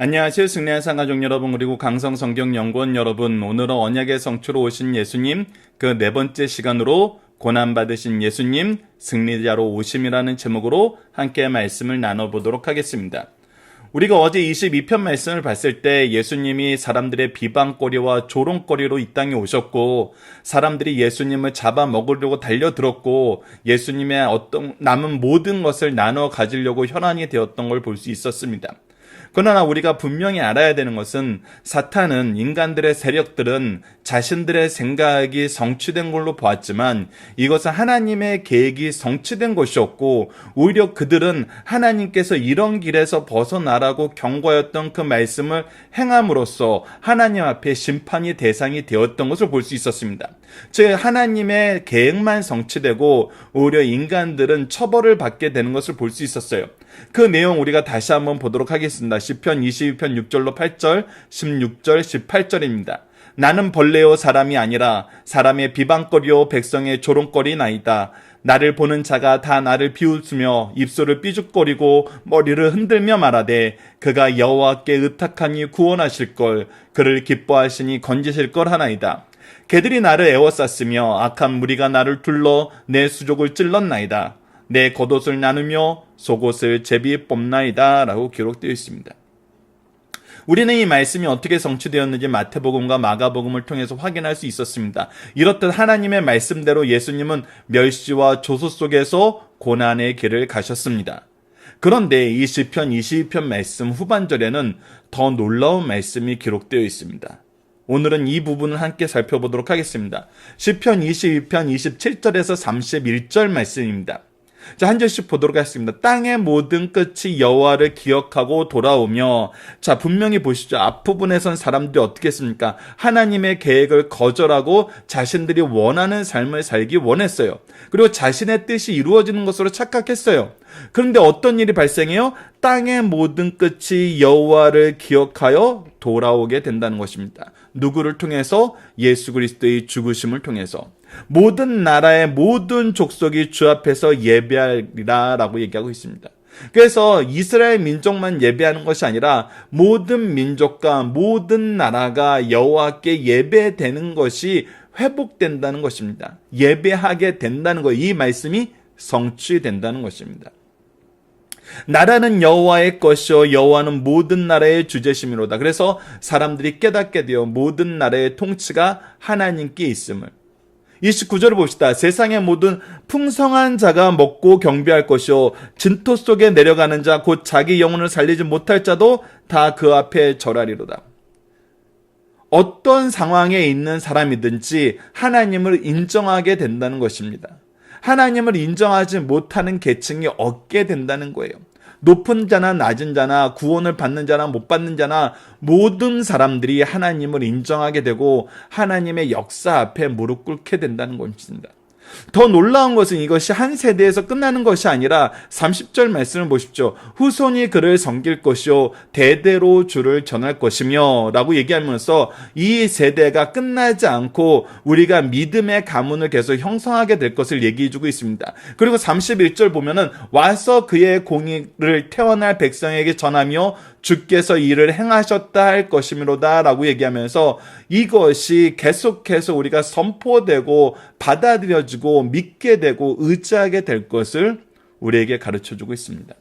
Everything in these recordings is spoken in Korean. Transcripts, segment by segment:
안녕하세요. 승리한 상가족 여러분, 그리고 강성성경연구원 여러분. 오늘은 언약의 성취로 오신 예수님, 그 네 번째 시간으로 고난받으신 예수님, 승리자로 오심이라는 제목으로 함께 말씀을 나눠보도록 하겠습니다. 우리가 어제 22편 말씀을 봤을 때 예수님이 사람들의 비방거리와 조롱거리로 이 땅에 오셨고, 사람들이 예수님을 잡아먹으려고 달려들었고, 예수님의 어떤 남은 모든 것을 나눠 가지려고 혈안이 되었던 걸 볼 수 있었습니다. 그러나 우리가 분명히 알아야 되는 것은 사탄은, 인간들의 세력들은 자신들의 생각이 성취된 걸로 보았지만 이것은 하나님의 계획이 성취된 것이었고, 오히려 그들은 하나님께서 이런 길에서 벗어나라고 경고하였던 그 말씀을 행함으로써 하나님 앞에 심판이 대상이 되었던 것을 볼 수 있었습니다. 즉 하나님의 계획만 성취되고 오히려 인간들은 처벌을 받게 되는 것을 볼 수 있었어요. 그 내용 우리가 다시 한번 보도록 하겠습니다. 시편 22편 6절로 8절, 16절, 18절입니다. 나는 벌레요 사람이 아니라 사람의 비방거리요 백성의 조롱거리나이다. 나를 보는 자가 다 나를 비웃으며 입술을 삐죽거리고 머리를 흔들며 말하되 그가 여호와께 의탁하니 구원하실 걸, 그를 기뻐하시니 건지실 걸 하나이다. 개들이 나를 에워쌌으며 악한 무리가 나를 둘러 내 수족을 찔렀나이다. 내 겉옷을 나누며 속옷을 제비 뽑나이다 라고 기록되어 있습니다. 우리는 이 말씀이 어떻게 성취되었는지 마태복음과 마가복음을 통해서 확인할 수 있었습니다. 이렇듯 하나님의 말씀대로 예수님은 멸시와 조소 속에서 고난의 길을 가셨습니다. 그런데 이 시편 22편 말씀 후반절에는 더 놀라운 말씀이 기록되어 있습니다. 오늘은 이 부분을 함께 살펴보도록 하겠습니다. 시편 22편 27절에서 31절 말씀입니다. 자, 한 절씩 보도록 하겠습니다. 땅의 모든 끝이 여호와를 기억하고 돌아오며, 자, 분명히 보시죠. 앞부분에선 사람들이 어떻게 했습니까? 하나님의 계획을 거절하고 자신들이 원하는 삶을 살기 원했어요. 그리고 자신의 뜻이 이루어지는 것으로 착각했어요. 그런데 어떤 일이 발생해요? 땅의 모든 끝이 여호와를 기억하여 돌아오게 된다는 것입니다. 누구를 통해서? 예수 그리스도의 죽으심을 통해서. 모든 나라의 모든 족속이 주 앞에서 예배하리라 라고 얘기하고 있습니다. 그래서 이스라엘 민족만 예배하는 것이 아니라 모든 민족과 모든 나라가 여호와께 예배되는 것이 회복된다는 것입니다. 예배하게 된다는 것, 이 말씀이 성취된다는 것입니다. 나라는 여호와의 것이요 여호와는 모든 나라의 주제심이로다. 그래서 사람들이 깨닫게 되어 모든 나라의 통치가 하나님께 있음을. 29절을 봅시다. 세상의 모든 풍성한 자가 먹고 경배할 것이요 진토 속에 내려가는 자 곧 자기 영혼을 살리지 못할 자도 다 그 앞에 절하리로다. 어떤 상황에 있는 사람이든지 하나님을 인정하게 된다는 것입니다. 하나님을 인정하지 못하는 계층이 없게 된다는 거예요. 높은 자나 낮은 자나 구원을 받는 자나 못 받는 자나 모든 사람들이 하나님을 인정하게 되고 하나님의 역사 앞에 무릎 꿇게 된다는 것입니다. 더 놀라운 것은 이것이 한 세대에서 끝나는 것이 아니라 30절 말씀을 보십시오. 후손이 그를 섬길 것이요 대대로 주를 전할 것이며 라고 얘기하면서 이 세대가 끝나지 않고 우리가 믿음의 가문을 계속 형성하게 될 것을 얘기해주고 있습니다. 그리고 31절 보면은 와서 그의 공의를 태어날 백성에게 전하며 주께서 이를 행하셨다 할 것이므로다 라고 얘기하면서 이것이 계속해서 우리가 선포되고 받아들여지고 믿게 되고 의지하게 될 것을 우리에게 가르쳐주고 있습니다.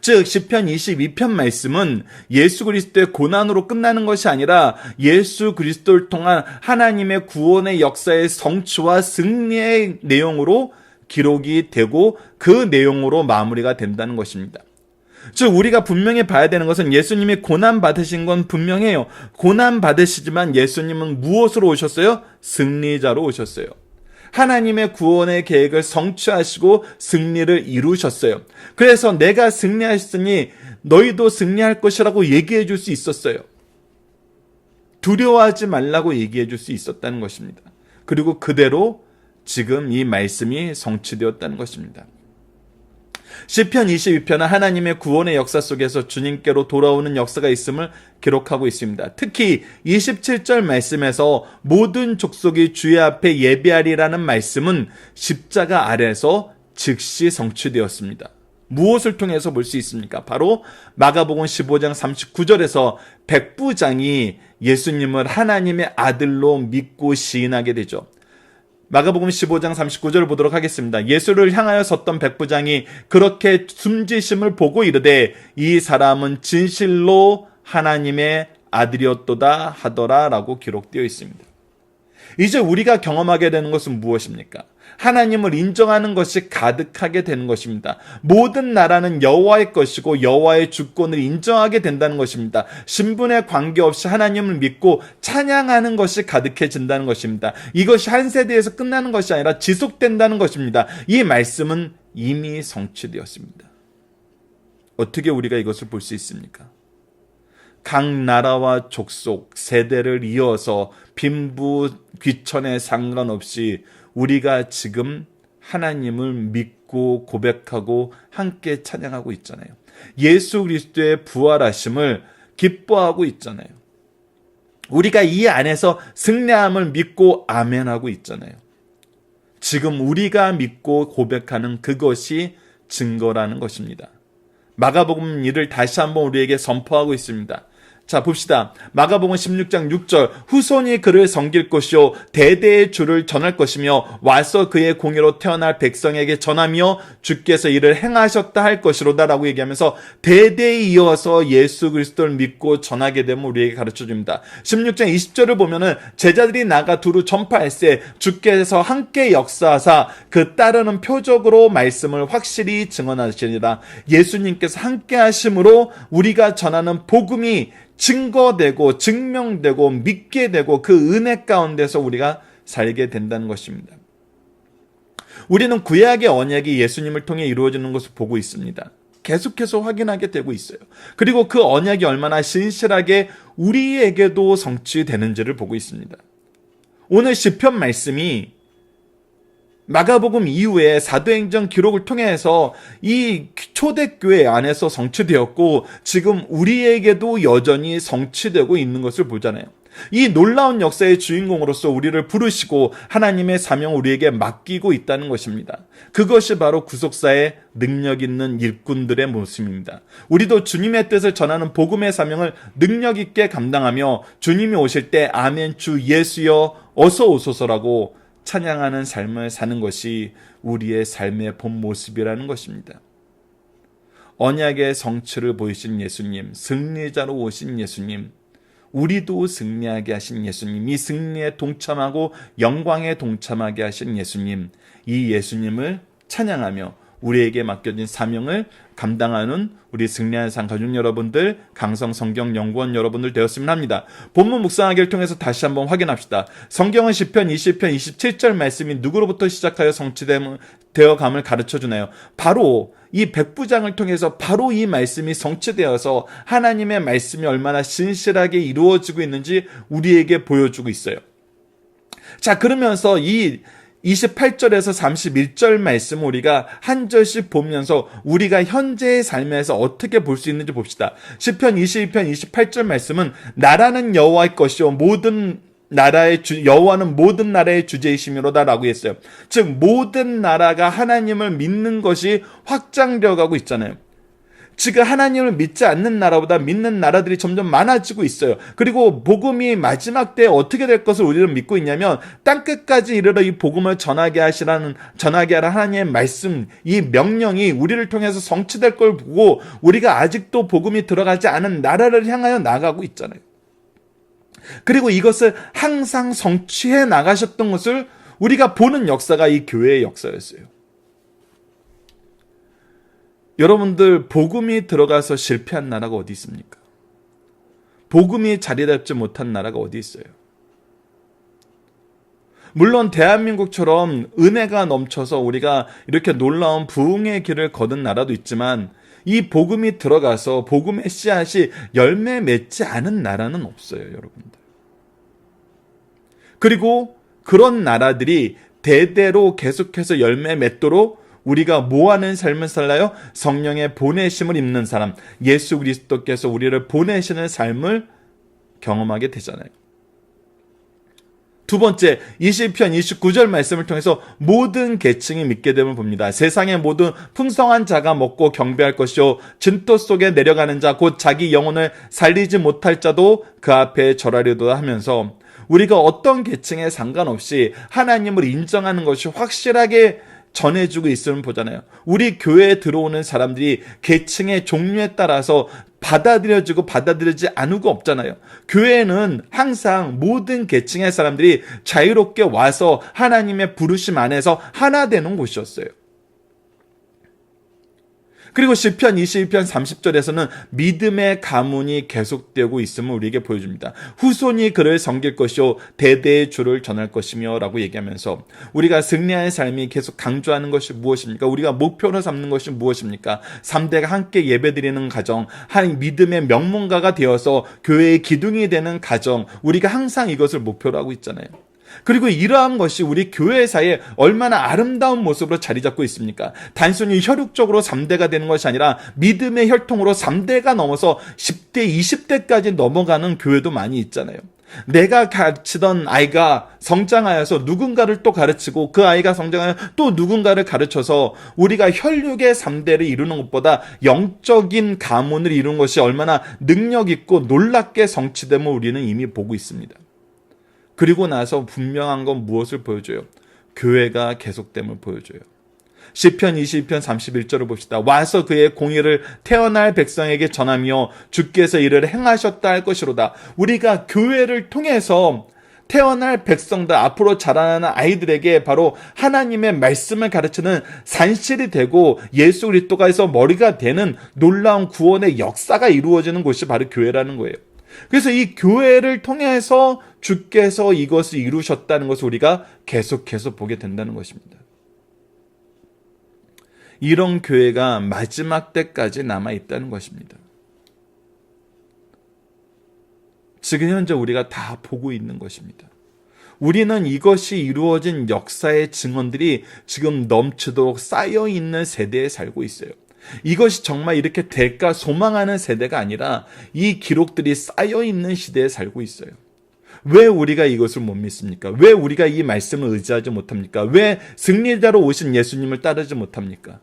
즉 시편 22편 말씀은 예수 그리스도의 고난으로 끝나는 것이 아니라 예수 그리스도를 통한 하나님의 구원의 역사의 성취와 승리의 내용으로 기록이 되고 그 내용으로 마무리가 된다는 것입니다. 즉 우리가 분명히 봐야 되는 것은 예수님이 고난 받으신 건 분명해요. 고난 받으시지만 예수님은 무엇으로 오셨어요? 승리자로 오셨어요. 하나님의 구원의 계획을 성취하시고 승리를 이루셨어요. 그래서 내가 승리하셨으니 너희도 승리할 것이라고 얘기해 줄 수 있었어요. 두려워하지 말라고 얘기해 줄 수 있었다는 것입니다. 그리고 그대로 지금 이 말씀이 성취되었다는 것입니다. 시편 22편은 하나님의 구원의 역사 속에서 주님께로 돌아오는 역사가 있음을 기록하고 있습니다. 특히 27절 말씀에서 모든 족속이 주의 앞에 예배하리라는 말씀은 십자가 아래에서 즉시 성취되었습니다. 무엇을 통해서 볼 수 있습니까? 바로 마가복음 15장 39절에서 백부장이 예수님을 하나님의 아들로 믿고 시인하게 되죠. 마가복음 15장 39절을 보도록 하겠습니다. 예수를 향하여 섰던 백부장이 그렇게 숨지심을 보고 이르되 이 사람은 진실로 하나님의 아들이었도다 하더라 라고 기록되어 있습니다. 이제 우리가 경험하게 되는 것은 무엇입니까? 하나님을 인정하는 것이 가득하게 되는 것입니다. 모든 나라는 여호와의 것이고 여호와의 주권을 인정하게 된다는 것입니다. 신분에 관계없이 하나님을 믿고 찬양하는 것이 가득해진다는 것입니다. 이것이 한 세대에서 끝나는 것이 아니라 지속된다는 것입니다. 이 말씀은 이미 성취되었습니다. 어떻게 우리가 이것을 볼 수 있습니까? 각 나라와 족속, 세대를 이어서 빈부, 귀천에 상관없이 우리가 지금 하나님을 믿고 고백하고 함께 찬양하고 있잖아요. 예수 그리스도의 부활하심을 기뻐하고 있잖아요. 우리가 이 안에서 승리함을 믿고 아멘하고 있잖아요. 지금 우리가 믿고 고백하는 그것이 증거라는 것입니다. 마가복음 이를 다시 한번 우리에게 선포하고 있습니다. 자, 봅시다. 마가복음 16장 6절 후손이 그를 섬길 것이요 대대의 주를 전할 것이며 와서 그의 공의로 태어날 백성에게 전하며 주께서 이를 행하셨다 할 것이로다 라고 얘기하면서 대대에 이어서 예수 그리스도를 믿고 전하게 되면 우리에게 가르쳐줍니다. 16장 20절을 보면은 제자들이 나가 두루 전파할세 주께서 함께 역사하사 그 따르는 표적으로 말씀을 확실히 증언하시니라. 예수님께서 함께 하심으로 우리가 전하는 복음이 증거되고 증명되고 믿게 되고 그 은혜 가운데서 우리가 살게 된다는 것입니다. 우리는 구약의 언약이 예수님을 통해 이루어지는 것을 보고 있습니다. 계속해서 확인하게 되고 있어요. 그리고 그 언약이 얼마나 신실하게 우리에게도 성취되는지를 보고 있습니다. 오늘 시편 말씀이 마가복음 이후에 사도행전 기록을 통해서 이 초대교회 안에서 성취되었고 지금 우리에게도 여전히 성취되고 있는 것을 보잖아요. 이 놀라운 역사의 주인공으로서 우리를 부르시고 하나님의 사명을 우리에게 맡기고 있다는 것입니다. 그것이 바로 구속사의 능력 있는 일꾼들의 모습입니다. 우리도 주님의 뜻을 전하는 복음의 사명을 능력 있게 감당하며 주님이 오실 때 아멘 주 예수여 어서 오소서라고 찬양하는 삶을 사는 것이 우리의 삶의 본 모습이라는 것입니다. 언약의 성취를 보이신 예수님, 승리자로 오신 예수님, 우리도 승리하게 하신 예수님, 이 승리에 동참하고 영광에 동참하게 하신 예수님, 이 예수님을 찬양하며 우리에게 맡겨진 사명을 감당하는 우리 승리하는 삶 가족 여러분들, 강성 성경 연구원 여러분들 되었으면 합니다. 본문 묵상하기를 통해서 다시 한번 확인합시다. 성경은 시편 20편 27절 말씀이 누구로부터 시작하여 성취되어 감을 가르쳐주나요? 바로 이 백부장을 통해서 바로 이 말씀이 성취되어서 하나님의 말씀이 얼마나 신실하게 이루어지고 있는지 우리에게 보여주고 있어요. 자, 그러면서 이 28절에서 31절 말씀 우리가 한 절씩 보면서 우리가 현재의 삶에서 어떻게 볼 수 있는지 봅시다. 시편 22편 28절 말씀은 나라는 여호와의 것이요 모든 나라의 여호와는 모든 나라의 주제이심이로다 라고 했어요. 즉 모든 나라가 하나님을 믿는 것이 확장되어 가고 있잖아요. 지금 하나님을 믿지 않는 나라보다 믿는 나라들이 점점 많아지고 있어요. 그리고 복음이 마지막 때에 어떻게 될 것을 우리는 믿고 있냐면 땅끝까지 이르러 이 복음을 전하게 하라 하나님의 말씀, 이 명령이 우리를 통해서 성취될 걸 보고 우리가 아직도 복음이 들어가지 않은 나라를 향하여 나가고 있잖아요. 그리고 이것을 항상 성취해 나가셨던 것을 우리가 보는 역사가 이 교회의 역사였어요. 여러분들 복음이 들어가서 실패한 나라가 어디 있습니까? 복음이 자리 잡지 못한 나라가 어디 있어요? 물론 대한민국처럼 은혜가 넘쳐서 우리가 이렇게 놀라운 부흥의 길을 거둔 나라도 있지만 이 복음이 들어가서 복음의 씨앗이 열매 맺지 않은 나라는 없어요, 여러분들. 그리고 그런 나라들이 대대로 계속해서 열매 맺도록 우리가 뭐하는 삶을 살아요? 성령의 보내심을 입는 사람, 예수 그리스도께서 우리를 보내시는 삶을 경험하게 되잖아요. 두 번째, 20편 29절 말씀을 통해서 모든 계층이 믿게 됨을 봅니다. 세상의 모든 풍성한 자가 먹고 경배할 것이요 진토 속에 내려가는 자 곧 자기 영혼을 살리지 못할 자도 그 앞에 절하려도다 하면서 우리가 어떤 계층에 상관없이 하나님을 인정하는 것이 확실하게 전해주고 있으면 보잖아요. 우리 교회에 들어오는 사람들이 계층의 종류에 따라서 받아들여지고 받아들여지지 않은 거 없잖아요. 교회는 항상 모든 계층의 사람들이 자유롭게 와서 하나님의 부르심 안에서 하나 되는 곳이었어요. 그리고 시편 22편 30절에서는 믿음의 가문이 계속되고 있음을 우리에게 보여줍니다. 후손이 그를 섬길 것이요 대대의 주를 전할 것이며 라고 얘기하면서 우리가 승리하는 삶이 계속 강조하는 것이 무엇입니까? 우리가 목표로 삼는 것이 무엇입니까? 3대가 함께 예배드리는 가정, 한 믿음의 명문가가 되어서 교회의 기둥이 되는 가정, 우리가 항상 이것을 목표로 하고 있잖아요. 그리고 이러한 것이 우리 교회사에 얼마나 아름다운 모습으로 자리 잡고 있습니까? 단순히 혈육적으로 3대가 되는 것이 아니라 믿음의 혈통으로 3대가 넘어서 10대, 20대까지 넘어가는 교회도 많이 있잖아요. 내가 가르치던 아이가 성장하여서 누군가를 또 가르치고 그 아이가 성장하여 또 누군가를 가르쳐서 우리가 혈육의 3대를 이루는 것보다 영적인 가문을 이루는 것이 얼마나 능력 있고 놀랍게 성취됨을 우리는 이미 보고 있습니다. 그리고 나서 분명한 건 무엇을 보여줘요? 교회가 계속됨을 보여줘요. 시편 22편 31절을 봅시다. 와서 그의 공의를 태어날 백성에게 전하며 주께서 이를 행하셨다 할 것이로다. 우리가 교회를 통해서 태어날 백성들, 앞으로 자라나는 아이들에게 바로 하나님의 말씀을 가르치는 산실이 되고 예수 그리스도가에서 머리가 되는 놀라운 구원의 역사가 이루어지는 곳이 바로 교회라는 거예요. 그래서 이 교회를 통해서 주께서 이것을 이루셨다는 것을 우리가 계속해서 보게 된다는 것입니다. 이런 교회가 마지막 때까지 남아있다는 것입니다. 지금 현재 우리가 다 보고 있는 것입니다. 우리는 이것이 이루어진 역사의 증언들이 지금 넘치도록 쌓여있는 세대에 살고 있어요. 이것이 정말 이렇게 될까 소망하는 세대가 아니라 이 기록들이 쌓여있는 시대에 살고 있어요. 왜 우리가 이것을 못 믿습니까? 왜 우리가 이 말씀을 의지하지 못합니까? 왜 승리자로 오신 예수님을 따르지 못합니까?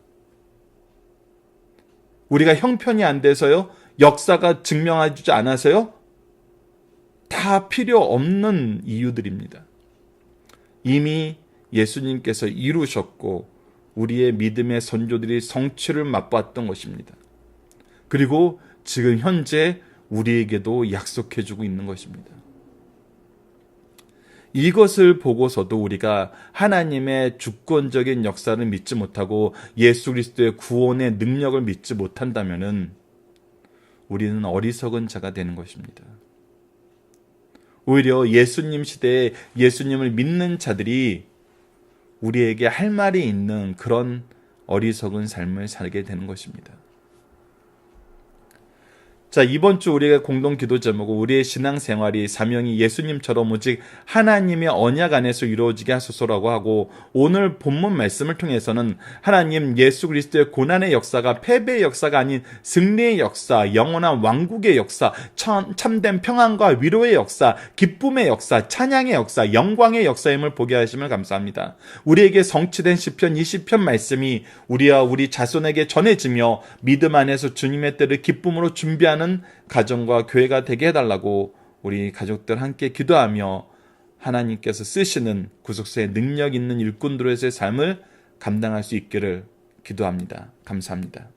우리가 형편이 안 돼서요? 역사가 증명해주지 않아서요? 다 필요 없는 이유들입니다. 이미 예수님께서 이루셨고 우리의 믿음의 선조들이 성취를 맛봤던 것입니다. 그리고 지금 현재 우리에게도 약속해주고 있는 것입니다. 이것을 보고서도 우리가 하나님의 주권적인 역사를 믿지 못하고 예수 그리스도의 구원의 능력을 믿지 못한다면 우리는 어리석은 자가 되는 것입니다. 오히려 예수님 시대에 예수님을 믿는 자들이 우리에게 할 말이 있는 그런 어리석은 삶을 살게 되는 것입니다. 자, 이번 주 우리가 공동 기도 제목은 우리의 신앙생활이 사명이 예수님처럼 오직 하나님의 언약 안에서 이루어지게 하소서라고 하고, 오늘 본문 말씀을 통해서는 하나님 예수 그리스도의 고난의 역사가 패배의 역사가 아닌 승리의 역사, 영원한 왕국의 역사, 참된 평안과 위로의 역사, 기쁨의 역사, 찬양의 역사, 영광의 역사임을 보게 하심을 감사합니다. 우리에게 성취된 시편 20편 말씀이 우리와 우리 자손에게 전해지며 믿음 안에서 주님의 때를 기쁨으로 준비하는 가정과 교회가 되게 해달라고 우리 가족들 함께 기도하며 하나님께서 쓰시는 구속사의 능력 있는 일꾼들의 삶을 감당할 수 있기를 기도합니다. 감사합니다.